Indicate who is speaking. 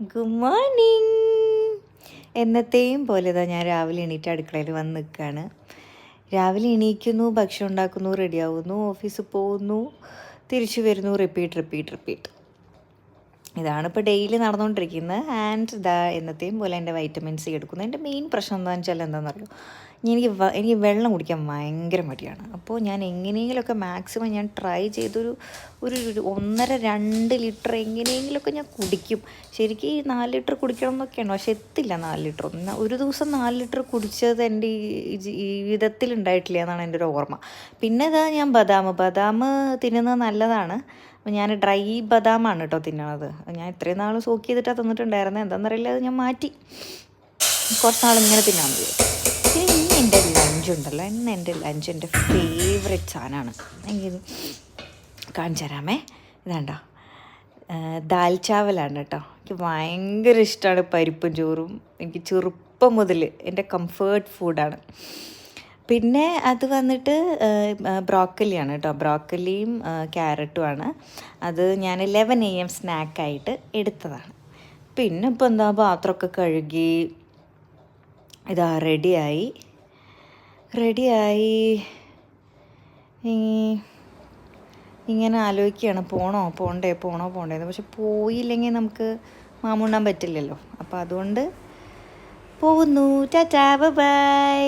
Speaker 1: Good morning. എന്നത്തെയും പോലെ ഞാൻ രാവിലെ എണീറ്റ് അടുക്കളയിൽ വന്ന് നിൽക്കുകയാണ്. രാവിലെ എണീക്കുന്നു, ഭക്ഷണം ഉണ്ടാക്കുന്നു, റെഡിയാവുന്നു, ഓഫീസിൽ പോകുന്നു, തിരിച്ചു വരുന്നു, റിപ്പീറ്റ്. ഇതാണ് ഇപ്പോൾ ഡെയിലി നടന്നുകൊണ്ടിരിക്കുന്നത്. ആൻഡ് എന്നത്തെയും പോലെ എൻ്റെ വൈറ്റമിൻ സി എടുക്കുന്നു. എൻ്റെ മെയിൻ പ്രശ്നം എന്താണെന്ന് വെച്ചാൽ എന്താണെന്നറിയോ, എനിക്ക് വെള്ളം കുടിക്കാൻ ഭയങ്കര മടിയാണ്. അപ്പോൾ ഞാൻ എങ്ങനെയെങ്കിലുമൊക്കെ മാക്സിമം ഞാൻ ട്രൈ ചെയ്തൊരു 1.5-2 ലിറ്റർ എങ്ങനെയെങ്കിലുമൊക്കെ ഞാൻ കുടിക്കും. ശരിക്കും ഈ 4 ലിറ്റർ കുടിക്കണം എന്നൊക്കെയാണ്, പക്ഷെ എത്തില്ല 4 ലിറ്റർ. ഒരു ദിവസം 4 ലിറ്റർ കുടിച്ചത് എൻ്റെ ഈ ജീവിതത്തിൽ ഉണ്ടായിട്ടില്ല എന്നാണ് എൻ്റെ ഒരു ഓർമ്മ. പിന്നെ ഞാൻ ബദാം തിന്നുന്നത് നല്ലതാണ്. അപ്പോൾ ഞാൻ ഡ്രൈ ബദാമാണ് കേട്ടോ തിന്നണത്. ഞാൻ ഇത്രയും നാൾ സോക്ക് ചെയ്തിട്ടാണ് തിന്നിട്ടുണ്ടായിരുന്നത്. എന്താണെന്നറിയില്ല, അത് ഞാൻ മാറ്റി. കുറച്ച് നാൾ ഇങ്ങനെ തിന്നാൻ മതി. പിന്നെ എൻ്റെ ലഞ്ചുണ്ടല്ലോ, എൻ്റെ ലഞ്ച് എൻ്റെ ഫേവറേറ്റ് സാധനമാണ്. എനിക്ക് കാണിച്ചു തരാമേ. ഇതാണ്ടോ, ദാൽ ചാവലാണ് കേട്ടോ. എനിക്ക് ഭയങ്കര ഇഷ്ടമാണ് പരിപ്പും ചോറും. എനിക്ക് ചെറുപ്പം മുതൽ എൻ്റെ കംഫേർട്ട് ഫുഡാണ്. പിന്നെ അത് വന്നിട്ട് ബ്രോക്കലിയാണ് കേട്ടോ. ബ്രോക്കലിയും ക്യാരറ്റുമാണ്. അത് ഞാൻ 11 AM സ്നാക്കായിട്ട് എടുത്തതാണ്. പിന്നെ ഇപ്പോൾ എന്താ, പാത്രമൊക്കെ കഴുകി ഇതാ റെഡിയായി. ഇങ്ങനെ ആലോചിക്കുകയാണ്, പോണ്ടേന്ന്. പക്ഷെ പോയില്ലെങ്കിൽ നമുക്ക് മാമുണ്ണാൻ പറ്റില്ലല്ലോ. അപ്പോൾ അതുകൊണ്ട് പോകുന്നു. ടാറ്റാ, ബൈ.